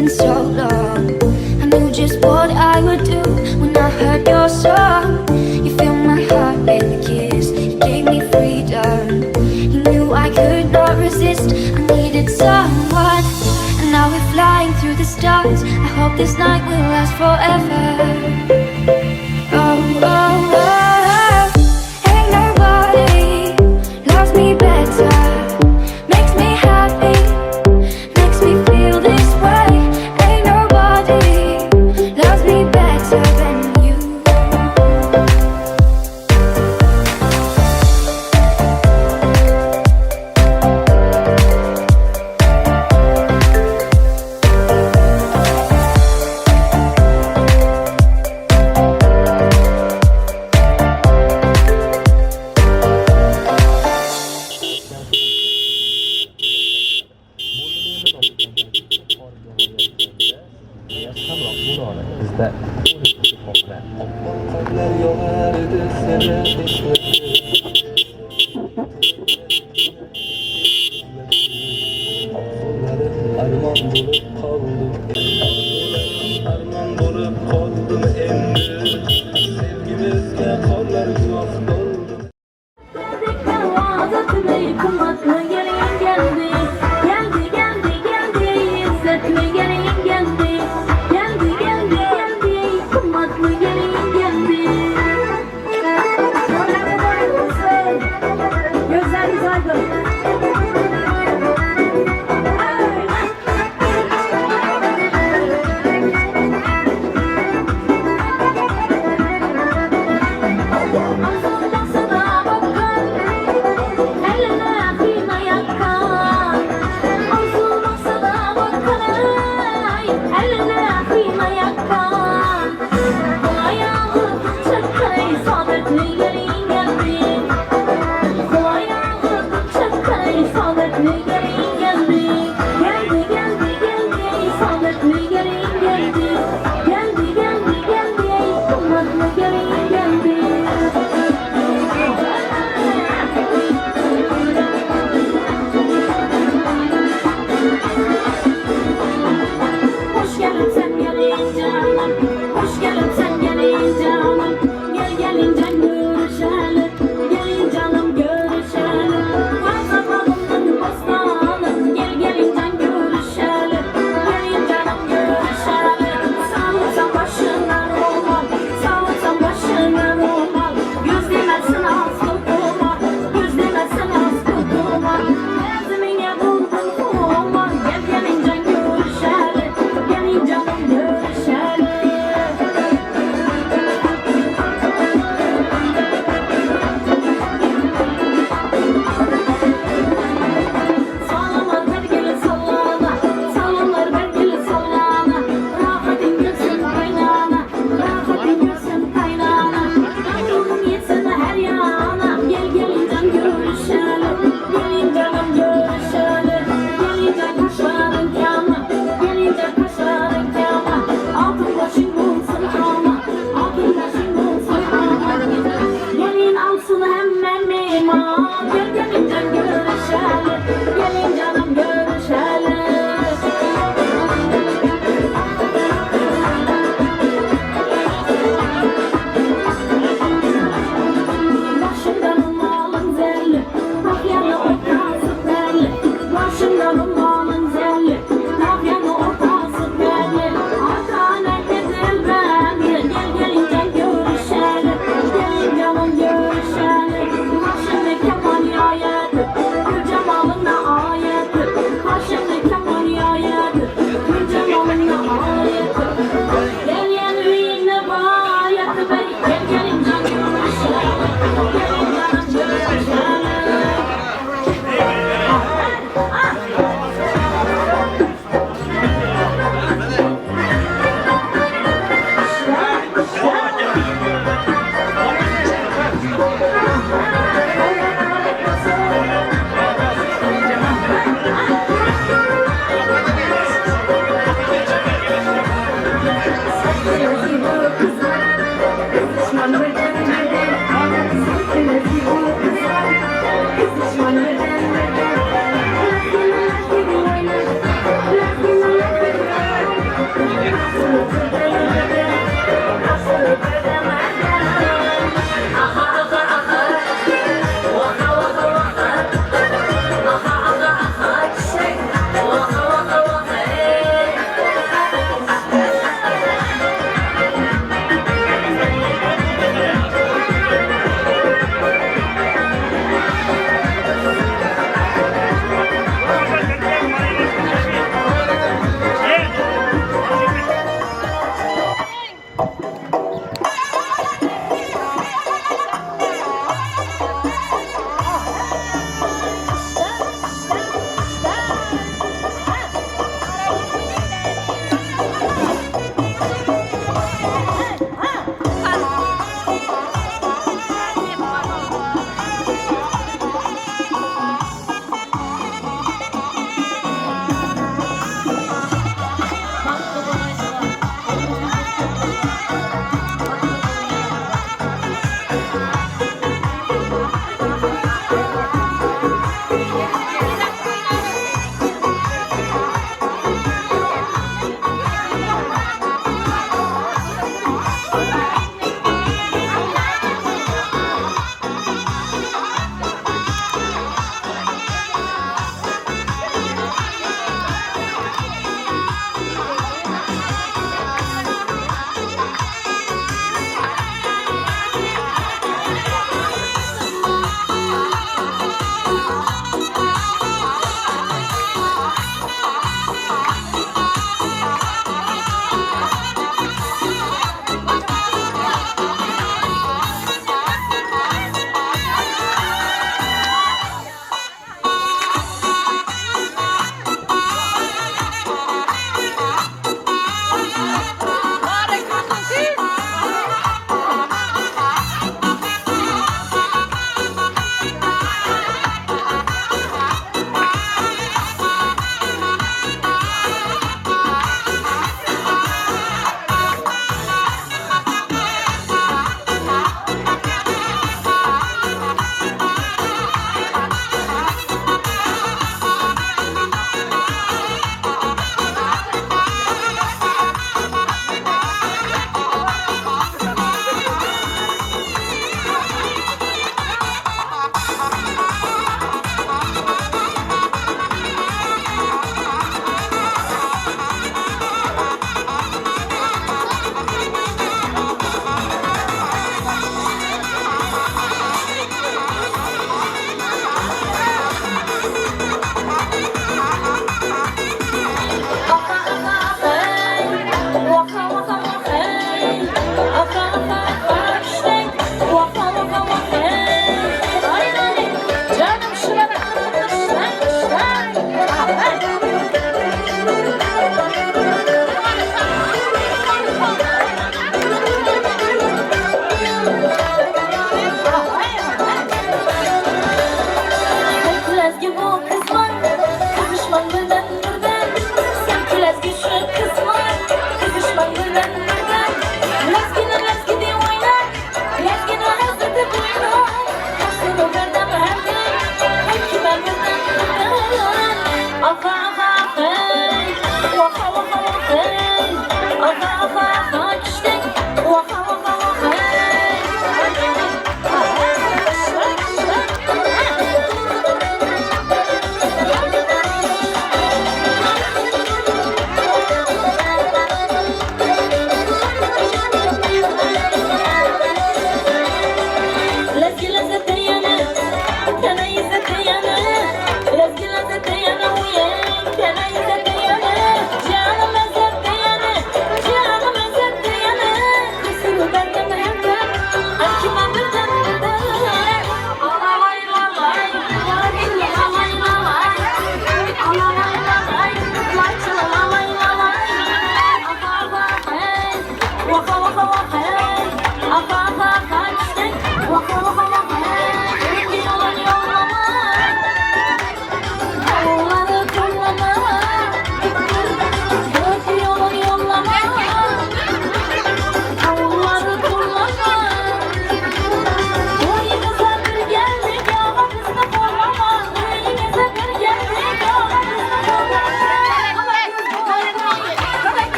been so long. I knew just what I would do when I heard your song. You filled my heart with a kiss, you gave me freedom. You knew I could not resist, I needed someone. And now we're flying through the stars. I hope this night will last forever. Oh, oh, oh. Ain't nobody loves me better, makes me happy, makes me feel this way. Ain't nobody loves me better than you. Bizde Arman bulup kaldım emri, sevgimizle kollar uzak doldu.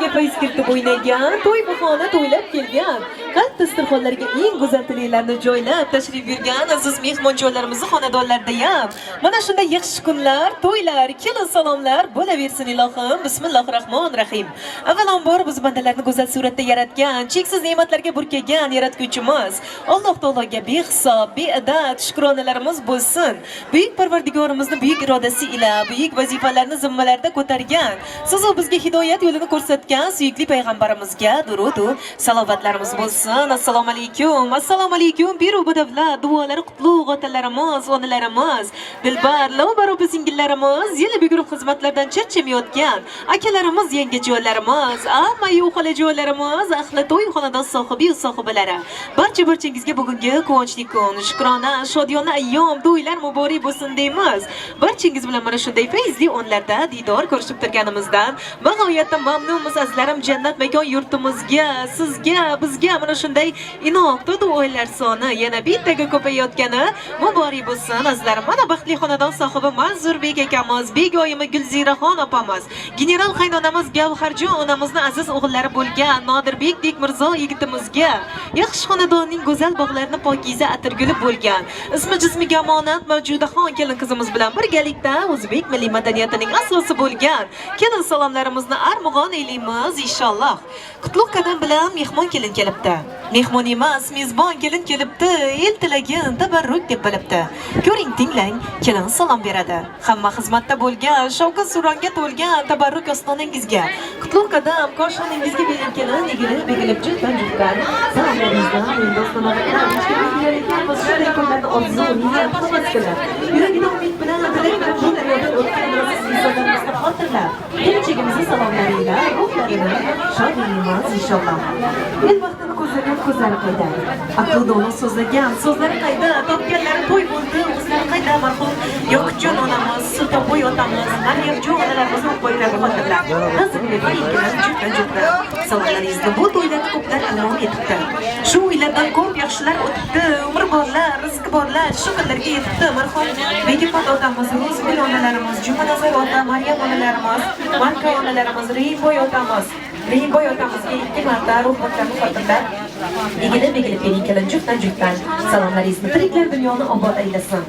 to'yimizga fayz kiritib o'ynagan, to'y bahona to'ylab kelgan, qalb dasturxonlariga eng go'zal tilaklarni joylab tashrif buyurgan aziz mehmonjonlarimizni xonadonlarida ham mana shunday yaxshi kunlar, to'ylar, kelin salomlar bo'laversin ilohim. Bismillahirrohmanirrohim. Avvalambor biz bandalarni go'zal suratda yaratgan, cheksiz ne'matlarga burkagan yaratguvchimiz Alloh taologa behisob, beadad shukronalarimiz bo'lsin. Buyuk Parvardigorimizni buyuk irodasi ila buyuk vazifalarni zimmalarida ko'targan, siz bizga hidoyat yo'lini ko'rsatgan suyukli payg'ambarimizga durud va salovatlarimiz bo'lsin. Assalomu alaykum. Assalomu alaykum. Biru badavlat duolari qutlug' otalarimiz, onalarimiz, dilbar, lavbar opa-singillarimiz, yili biguruq xizmatlardan charchamayotgan akalarimiz, yangajonlarimiz, ammayu xolajonlarimiz, ahli to'y xonadon sohibi va sohibalari. Barchangizga bugungi quvonchli kun, shukrona, shodiyona ayyom, to'ylar muborak bo'lsin deymiz. Barchangiz bilan mana shunday fayzli onlarda diydor ko'rishib turganimizdan bag'oyatda mamnunmiz azizlarim. Jannat makon yurtimizga, sizga, bizga mana shunday inoqli duolar soni yana bittaga ko'payayotgani muborak bo'lsin azizlarim. Mana baxtli xonadon sohibi Manzurbek akamiz, begoyimi Gulziraxon opamiz, general qaynonamiz Gavharjon onamizni aziz o'g'illari bo'lgan Nodirbekdek Mirzo yigitimizga, yaxshi xonadonning go'zal bog'larini pokiza atirguli bo'lgan ismi jismiga omonat Mavjudaxon kelin qizimiz bilan birgalikda o'zbek milliy madaniyatining asosi bo'lgan kelin salomlarimizni armug'on eylaymiz inshaalloh. Qutlug' qadam bilan mehmon kelin kelibdi. Mehmon emas, mezbon kelin kelibdi. El tilagin tabarruk deb bilibdi. Ko'ring, tinglang, kelin salom beradi. Hamma xizmatda bo'lgan, shovqin suronga to'lgan tabarruk ostonangizga, qutlug' qadam koshoningizga bering kelin, egilib, begilib, juftdan juftdan salomlaringizdan men do'stlarimga ishga shunday kunlarni orzu, niyat, havas qilib, yuragida umid bilan tilak bilan bu dunyodan o'tgan insonlarimizni xotirlab, kelajagimizni salomlaringlar, ruhlarini shod eylaymiz inshaalloh. El vaqtini ko'zlagan ko'zlari qayda? Aql dono so'zlagan so'zlari qayda? Topganlari to'y bo'ldi, o'zlari qayda? Marhum Yoqubjon onamiz, Sultonboy otamiz, Maryamjon onalarimizni o'qboylarni xotirlab, nazmli faringlar juda salomlaringizni bu to'ylarni ko'plar alom etibdi. Shu uylardan ko'p yaxshilar o'tibdi, umr borlar, rizq borlar, shu kunlarga yetibdi. Marhum Begifat otamiz, Ro'zgul onalarimiz, Jumanazar ota, Maryam onalarimiz, Marka onalarimiz, Reyboy otamiz, Reyboy otamizga 2 marta ruhxotlarni xotirlab, egilib bering kelin, juftdan salomlaringizni tiriklar dunyoni obod aylasin.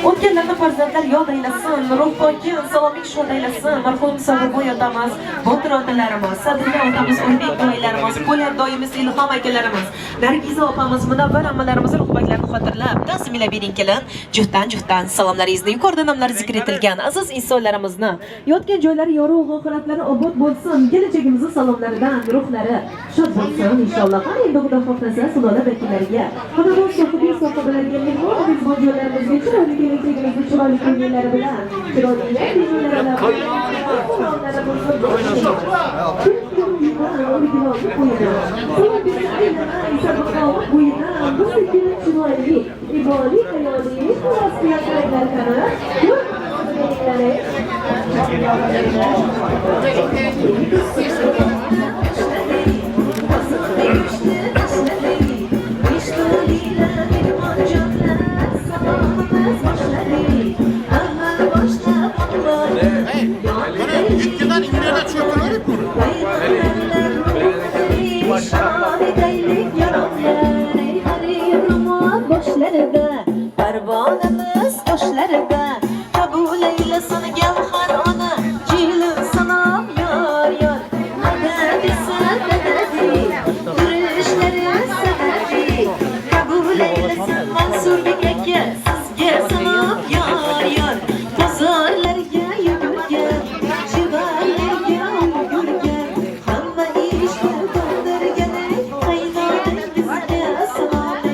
O'tganlarni farzandlar yod aylasin, ruh pokin, saloming shod aylasin. Marhum Saburboy otamiz, Botir otalarimiz, Sadilla otamiz, Ulbek doylarimiz, Po'lat doyimiz, Ilhom akalarimiz, Nargiza opamiz, Munavvar ammalarimiz ruhbaklarni xotirlab, tasmila bering kelin, juftdan salomlaringizni yuqorida nomlari zikr etilgan aziz insonlarimizni yotgan joylari yorug', oxiratlari obod bo'lsin. Kelajagimizni salomlaridan ruhlari shod bo'lsin inshaalloh. Qani endi Xudo xohlasa sulola vakillariga, xonadon sohibalariga, mehmon-mezbonjonlarimizga chiroyli kelajagimizni chiroyli kunlari bilan, chiroyli kunlari Parvonamiz qoshlarida qabul aylasin Gavhar ona, kelin salom yor madadi sadadi yurishlari sadadi qabul aylasin Mansurbek aka, sizga salom yor bozorlarga yugurgan, chevarlarga yugurgan, hamma ishlar qoldirgan qaynonangizga salom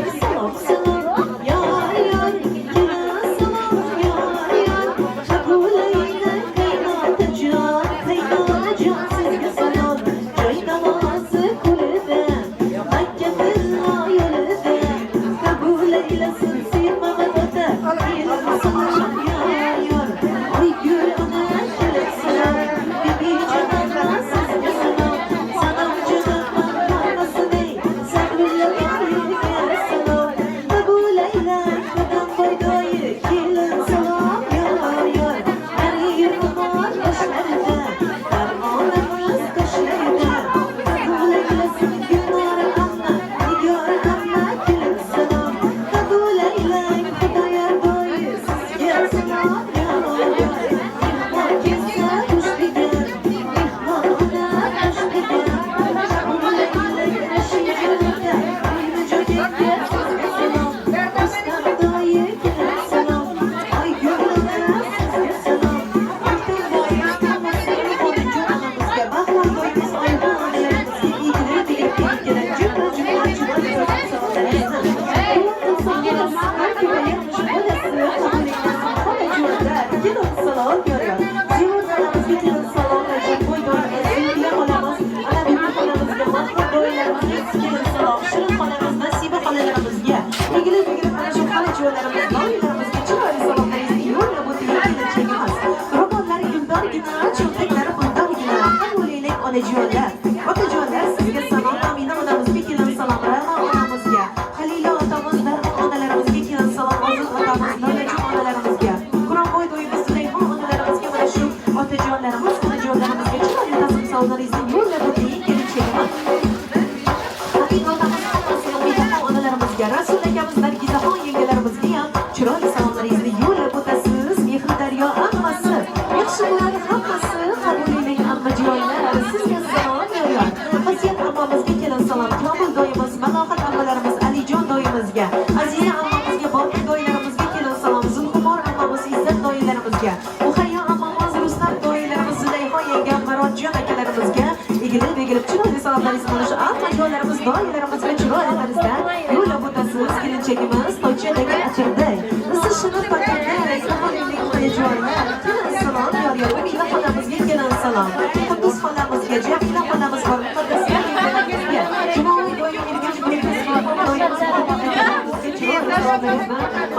doyilarimizga, Aziza ammamizga, Botir doyilarimizga kelin salom, Zulxumor ammamiz, Izzat doyilarimizga, Muhayyo ammamiz, Rustam doyilarimiz, Zulayho yengam, Marodjon akalarimizga egilib chiroyli salomlaringiz mana shu ammajonlarimiz, doyilarimizga chiroyli tarzda yo'llab o'tasiz. Kelinchagimiz Toshchadagi achirday siz shuni paketda samolyotlik qo'yajoylar. Kelin salom yor Mila xonamizga kelin salom, Qudus xonamizga, Jamila xonamiz bor, Muqaddas xonamizga, Jumoviy doyilarimiz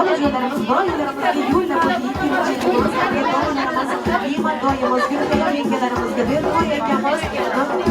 Onajolarimiz, boylarimizga yo'llab o'tib kelinchagimiz, Iymon doyimiz, Gulxo'ya yengalarimizga, Bermoy akamiz,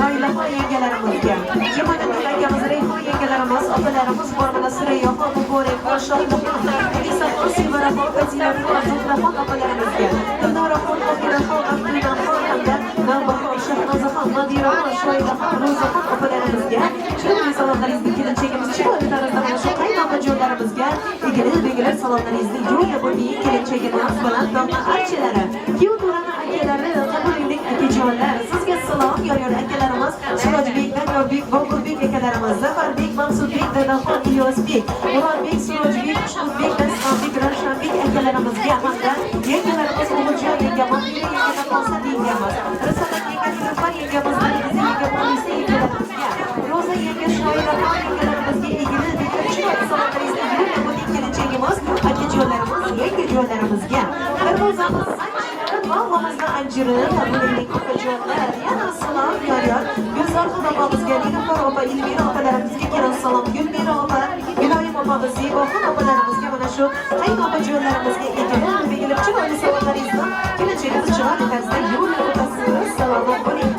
Noilaxon yengalarimizga, Jimonatul akamiz, Rayhon yengalarimiz, opalarimiz bor, mana Surayyoxon, Muborakxon, Shohruxxon, Isoxon, Sevaraxon, Fazilaxon, Zuhraxon opalarimizga, Dilnoraxon, Qohiraxon, Abdullaxon hamda Navbahor, Shahnozaxon, Nadiraxon, Shoidaxon, Ro'zaxon opalarimizga chiroyli salomlaringizni kelinchagimiz chiroyli tarzda mana shu qaynonajonlarimizga egilib salomlaringizni yo'llab o'ting. Kelinchagimiz bilan dog'na archalari, kuyovto'rani akalari, qabulinlik akajonlar, sizga salom yor akalarimiz, Surojbekdan Yorbek, Boburbek akalarimiz, Zafarbek, Maqsudbek, Dadaxon, Ilyosbek, Murodbek, Surojbek, Xushbek, Dastonbek, Ravshanbek akalarimizga hamda yengalarimiz Umurjon yengamiz, Yengam Qosat yengamiz, Risolat yengam, Nilufar yengamiz, Nariza yengam, Munisa yengalarimizga, Ro'za yenga, Shoiraxon yengalarimizga egilib chiroyli salomlaringizni yo'llab o'ting. Kelinchagimiz akajonlarimiz, yengajonlarimizga darvozamiz Mavlamizni anjirini qabulinlik okajonlar, yana salom yor Gulzorxon opamizga, Nilufar opa, Ilmira opalarimizga kelin salom, Gulmira opa, Iloyim opamiz, Zeboxon opalarimizga mana shu qaynonajonlarimizga egilib chiroyli salomlaringizni kelinchagimiz chiroyli tarzda yo'llab o'tasiz. Salomat bo'ling.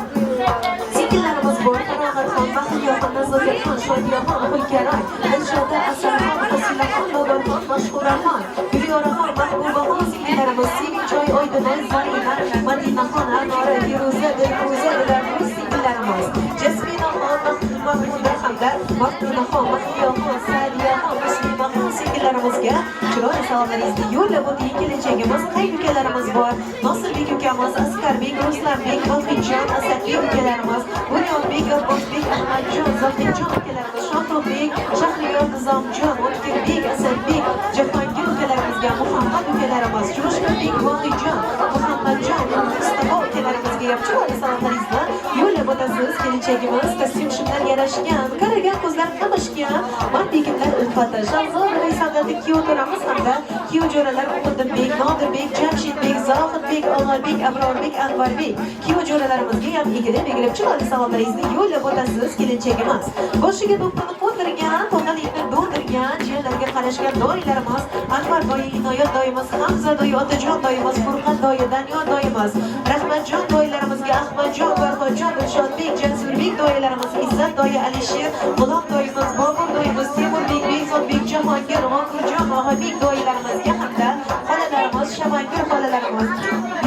Singillarimiz bor, Farog'atxon, Mahliyoxon, Nazozatxon, Shodiyaxon, Xulkaroy, Dilshoda, Asalxon, Fasilaxon, Lobarxon, Mashhuraxon, Gulyoraxon, Mahbubaxon singillarimiz, Sevinjoy, Oydinoy, Zarina, Madinaxon, Anora, Feruza, Dilfuza ularning singillarimiz, Jasminaxon, Mahmuda hamda Mahmudaxon, Mahliyoxon, Sadiyaxon, Muslimaxon singillarimizga chiroyli salomlaringizni yo'llab o'ting. Kelinchagimiz qaynukalarimiz bor, Nosibek ukamiz, Asqarbek, Ruslanbek, Vohidjon, Asadbek ukalarimiz, Bunyodbek, Abbosbek, Ahmadjon, Zohidjon ukalarimiz, Shohruxbek, Shahriyor, Nizomjon, O'tkirbek, Asadbek, Jahongir ukalarimizga, Muhammad ukalarimiz, Jo'shqinbek, Vohidjon, Muhammadjon, Mustafa ukalarimizga ham chiroyli salomlaringizni yo'llab o'tasiz. Kelinchagimiz kostyum shimlar yarashgan, qaragan ko'zlar qamashgan, mardbekimlar ulfati, Shahzoda Raysavdati kuyovto'ramiz hamda kuyovjo'ralar Umuddinbek, Nodirbek, Jamshidbek, Zohidbek, Og'abek, Abrorbek, Anvarbek kuyovjo'ralarimizga ham egilib chiroyli salomlaringizni yo'llab o'tasiz. Kelinchagimiz boshiga do'ppini qo'ndirgan, to'qalikni do'ndirgan, jiyanlarga qarashgan doyilarimiz, Anvar doyi, Inoyat doyimiz, Hamza doyi, Otajon doyimiz, Furqat doyi, Daniyor doyimiz, Rahmatjon doyilarimizga, Ahmadjon, Barxodjon, Dilshodbek, Jansurbek doyilarimiz, Izzat doyi, Alisher, G'ulom doyimiz, Bobur doyimiz, Temurbek, Bekzodbek, Jahongir, G'ofurjon, Og'abek doyilarimizga hamda xolalarimiz, Shamangir xolalarimiz,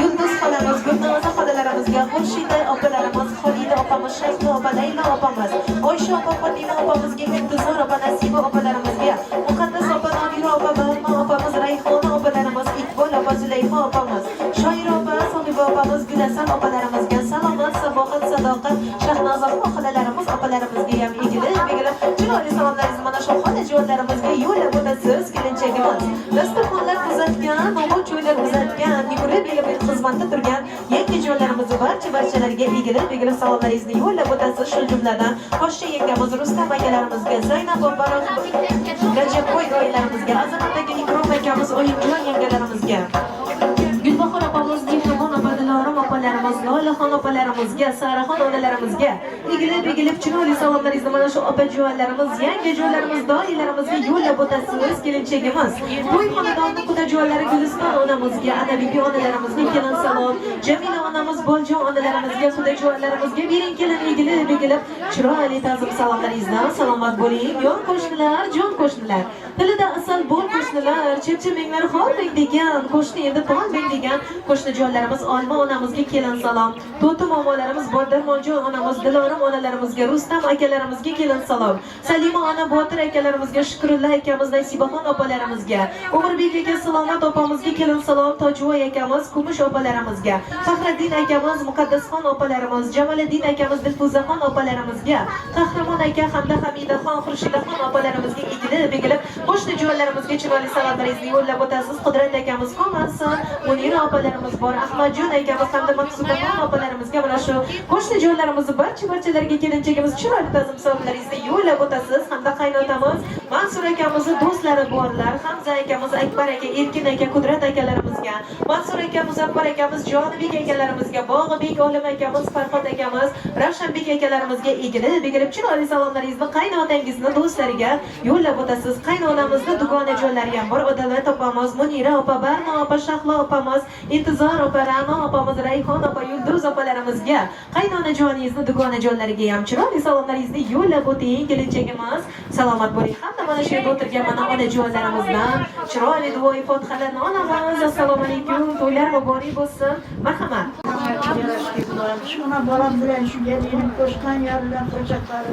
Yulduz xolamiz, Gulnoza xolalarimizga, Xurshida opalarimiz, Xolida opamiz, Shayxo opa, Laylo opamiz, Oysha opa, Fotima opamizga, Intizor opa, Nasiba opalarimizga, Muqaddas opa, Nodira opa, Bahma opamiz, Rayhona opalarimiz, Iqbol opa, Zulayho opamiz, Shoira opa, Sohiba opamiz, Gulasan opalarimizga, Salomat, Saboqat, Sadoqat, Shahnozaxon xolalarimiz opalarimizga ham egilib chiroyli salomlaringizni mana shu xonajonlarimizga yo'llab o'tasiz. Kelinchagimiz dasturxonlar uzatgan, ma'mur joylar uzatgan, yugurib xizmatda turgan yangijonlarimiz barchalariga egilib salomlaringizni yo'llab o'tasiz. Shu jumladan Poshsha yengamiz, Rustam akalarimizga, Zaynab opa, Rajabboy doyilarimizga, Azamatdagi Ikrom akamiz, Oyimjon yengalarimizga, Gulbahor opamiz, Mehribon opa, Dilorom opalarimiz, Lolaxon opalarimizga, Saraxon onalarimizga egilib chiroyli salomlaringizni mana shu opajonlarimiz, yangijonlarimiz, doyilarimizga yo'llab o'tasiz. Kelinchagimiz to'y xonadonni qudajonlari Guliston onamizga, Anabibi onalarimizga kelin salom, Jamila onamiz, Boljon onalarimizga, qudajonlarimizga bering kelin egilib chiroyli ta'zim salomlaringizni. Salomat bo'ling yon qo'shnilar, jon qo'shnilar, tilida asal bo'l qo'shnilar, chepchiminglar xorbek degan qo'shni endi tolbek degan qo'shnijonlarimiz Olma onamizga kelin salom, To'ti momolarimiz bor, Darmonjon onamiz, Dilorim onalarimizga, Rustam akalarimizga kelin salom. Salima ona, Botir akalarimizga, Shukrulla akamiz, Nasibaxon opalarimizga, Umrbek aka, Salomat opamizga kelin salom, Tojvoy akamiz, Kumush opalarimizga, Faxriddin akamiz, Muqaddasxon opalarimiz, Jamoliddin akamiz, Dilfuzaxon opalarimizga, Qahramon aka hamda Hamidaxon, Xurshidaxon opalarimizga egilib qo'shni joylarimizga chiroyli salomlaringizni yo'llab o'tasiz. Qudrat akamiz qo'mansin, Munira opalarimiz bor, Ahmadjon akamiz hamda Maqsudaxon opalarimizga mana shu qo'shni joylarimizni barchalariga kelinchagimiz chiroyli ta'zim salomlaringizni yo'llab o'tasiz. Hamda qaynotamiz Mansur akamiz do'stlari borlar, Hamza akamiz, Akbar aka, Erkin aka, Qudrat akalarimizga, Mansur aka, Muzaffar akamiz, Jonibek akalarimizga, Bog'ibek Olim akamiz, Farhod akamiz, Ravshanbek akalarimizga egilib chiroyli salomlaringizni qaynotangizni do'stlariga yo'llab o'tasiz. Qaynonamizni dugona joylari ham bor. Odalat opamiz, Munira opa, Barno opa, Shahlo opamiz, Intizor opa, Ra'no opamiz, Rayhon opa, Yulduz opalarimizga, qaynona joningizni dugona joylariga ham chiroyli salomlaringizni yo'llab o'ting. Kelinchagimiz salomat bo'ling. Hamda mana shu yerda o'tirgan mana onajonarimizdan chiroyli duoyi fotihalarni olamiz. Assalomu alaykum. To'ylar muborak bo'lsin. Marhamat. Şuna balam bilen şu gelinin koşkan yarılan koçakları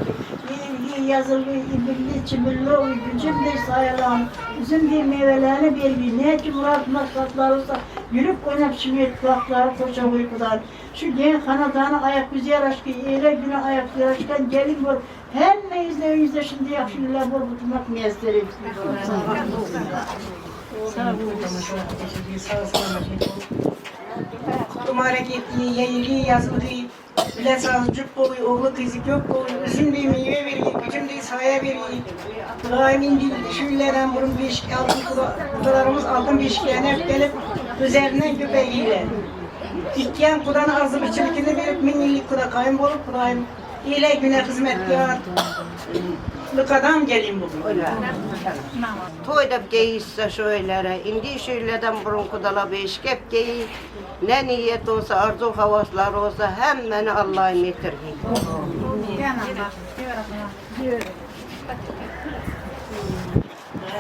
yazılı ibilli çibilli gücüm de sayalan üzüm bir meyvelerini bir ne ki murat maksatları olsa yürüp oynap şimdi kulakları koşa uykudan şu gen kanadanı ayak güzel aşkı eyle güne ayak güzel aşkı gelin bol hem meyizle şimdi yakşınlar bol tutmak meyizleri Kumareket yayili yazılı bile sazcık boyu oğlu kızı yok boyu üzüm bir meyve veriyor gücüm değil saya veriyor daimin bir şüllerden burun beşik altın kudalarımız altın beşiklerine gelip üzerinden göbeğiyle dikken kudanın arzı biçilikini verip minillik kuda kayın bolup kudayım ile güne hizmetkar adam gelin bugün. Toyda geyişse şöylere, indi şöyleden burun kudala beşkep geyi, ne niyet olsa, arzu havaslar olsa hemen Allah'ın getirdi.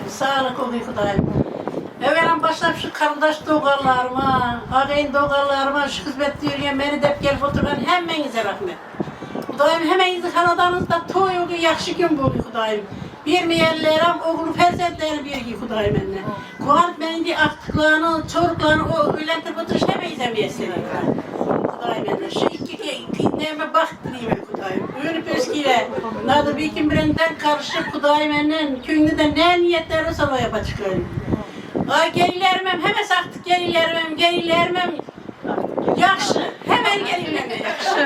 Sağlık oluyor Kudayım. Evvelen başlayıp şu kardeş doğarlarıma, ağabeyin doğarlarıma şu hizmet yürüyen beni de gelip oturan hemmenize rahmet. Kudayım hemmenizi kanadanızda toyuğu yakşı gün buluyor Kudayım. Bir miyellerim oğlu ferzentleri bir gibi Kudayım enne. Kuant benim de aktıklarını, çocuklarını o öğlendir oturuş hemmenize miyesini. Kudayım enne. Şu iki neyime baktırayım Kudayım. Öyle püsküyle. Nadı bir kim birinden karışıp Kudayım ennen. Köyünde de ne niyetleri olsa o yapacaklarım. Ay gelilermem, hemen saktık gelilermem. Yakşı, hemen gelilermem yakşı.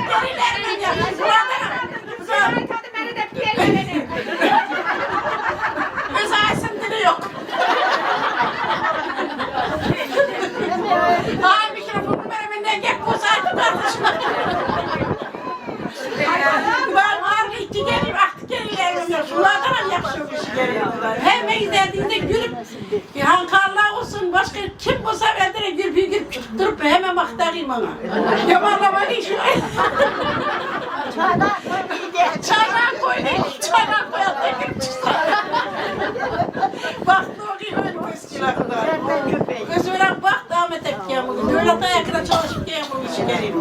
Gelilermem yakşı. Öz ağasın dili yok. Ay mikrofonu vermenden gel bu saati tartışma. Ben harbi iki gelip aktık gelilermem yakşı. Bunlardan yakşı bir şey geliyor. Hemen izlediğinde gülüp hankarlar olsun başka kim olsa verdire gülüp durup hemen baktırayım ona. Yamanlamak işi. Çaydan koyayım, çaydan koyalım da çıksın. Baktı o gibi öyle püsküler kadar. Gözüne baktı Ahmet Ekki'ye bugün. Öyle de yakına çalışıp diye bu işi geleyim.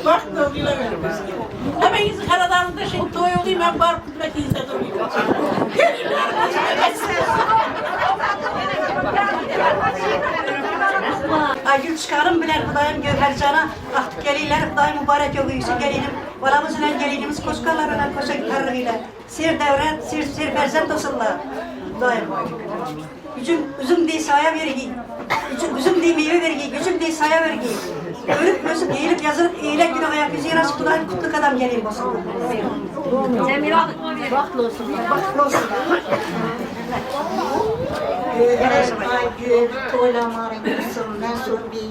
Baktı o gibi öyle püsküler. Hemen yüzü karadanında şimdi toy olayım ben bar kudret izle durayım. Gelirler Acil çıkarım bilen Kudayım Gövhercan'a artık gelirler Kudayım mübarek yoluysun gelinim. Valamızla gelinimiz koşkalarına koşaklarıyla sir devret, sir ferzent olsunlar. Kudayım. Üzüm değil saya vergi. Üzüm değil meyve vergi. Gücüm değil saya vergi. Ölüp ölsün, eğilip yazılıp eğilen günah ayak yüzü yarası Kudayım kutluk adam gelin olsun. Baklı olsun. Baklı olsun. Ay gül, toylamarım kızım, mensur bir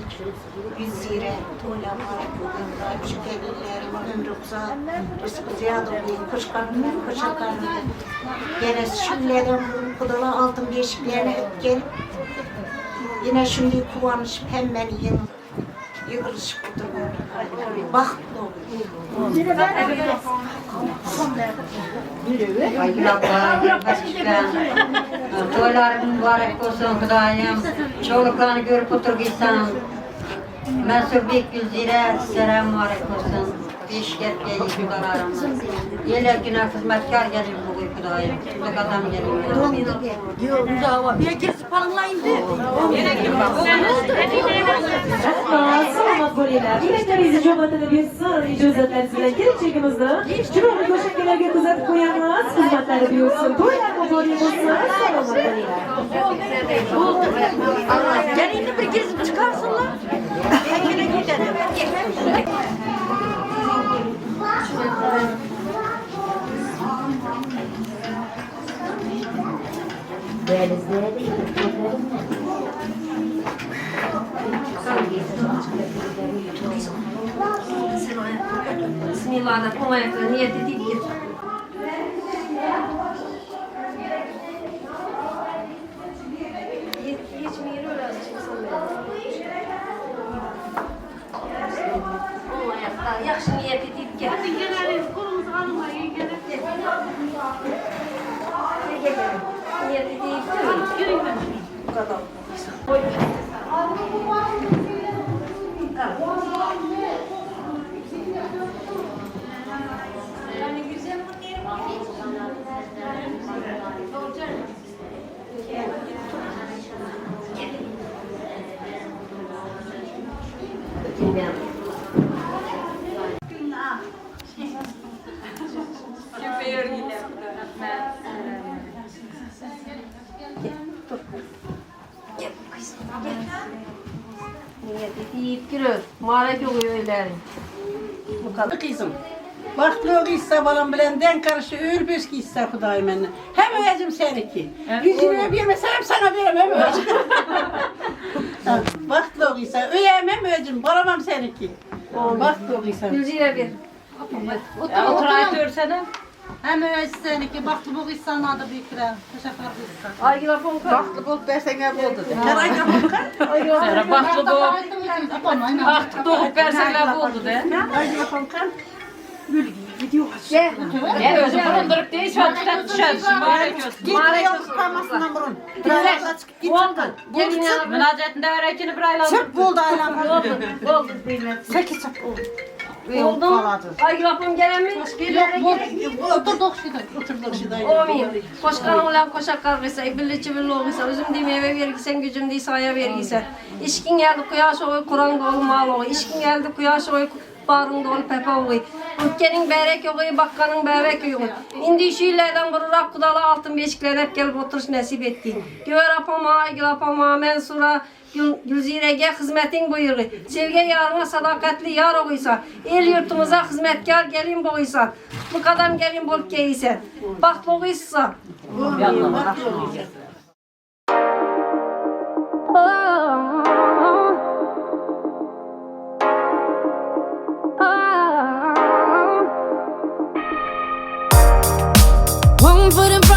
yüzire, toylamarım bugün, şu gelirlerim, ömrü uzak, rızkı ziyade olayım, kışakarım. Gene şüllerim, kudala altın beşiklerine öpken, yine şimdi kuvanışıp hemen yıkılışıp oturuyorum. Baklı olayım. Hayırlar, başkan. Toylar mübarek olsun Kudayım. Çoluklarını görüp otur gitsen, Mensurbek Gülzire, selamun aleyküm. Beşketke yıkıdalarım. Yeler güne hizmetkar gelir bu yıkıdayım. Bu adam gelir. Yok, uzava. Bir kez parlayın de. Selamat bo'ringlar. Dilaklarınızı jo'batini bersin, ijozatlaringiz bilan kelinchagimizni chiroyli ko'shaklarga kuzatib qo'yamiz. Xizmatlari buyursin. To'ylar muborak bo'lsin. Salomat bo'linglar. Gelini bir gezip çıkarsınlar. Yine gidelim. Bismillahirrahmanirrahim. Bu ayakları niyet edip gir. Hiç mi yeri öyle çıksın bu ayaklar yaxşı niyet edip gir. Hadi gelelim. Kolumuzu almayın. Gel. Niyet edip gir. Girin ben. Bu kadar. Koy. Niyet edip gir. Mübarek oluyor öyle. Bu kadar. Kızım. Vakti ise balam bilen den karşı ölbüz ki ise Hudayım benden. Hem özüm seninki. Yüzüme vermesem hem sana veremem özüm. Vakti ise öyem hem özüm, balamam seninki. Vakti ise. Gülzire bir. Hem öyle seninki baktı bu insanlar da büyükler. Teşekkür ederim. Ay lafım kal. Baktı bol dersen hep oldu. Karay kapı kal. Baktı doğup versenler bu oldu de. Ay yapam kal. Özü bulundurup değil şu an düşer. Maalesef tutamazsın burun. Oldu. Gelin yana. Münacaatinde öğretini bir aylandı. Çıp buldu aylan. Oldu bilmem. 8 çıp oldu. Oldu mu? Ay lafım gelen mi? Oturduk şurada. Oturduk şurada. Olmuyor. Koşkanla koşak kalkıysa, birliçi birli oluysa, üzüm demeye vergisen, gücüm değil saya vergisen. İşkin geldi kuyaş oy, Kur'an dolu mal oy. İşkin geldi kuyaş oy, barın dolu pepe oy. Ülkenin berek oy, bakkanın berek oy. İndi şiirlerden vurarak kudalı altın beşikler hep gelip oturuş nasip etti. Güver apama, aygıl apama, mensura, Gülzire'ge hizmetin buyruğu. Sevgi yarına sadakatli yar oluysa, el yurtumuza hizmetkar gelin boyuysa, bu kadar gelin bol keyisen, baht oluysa. One for the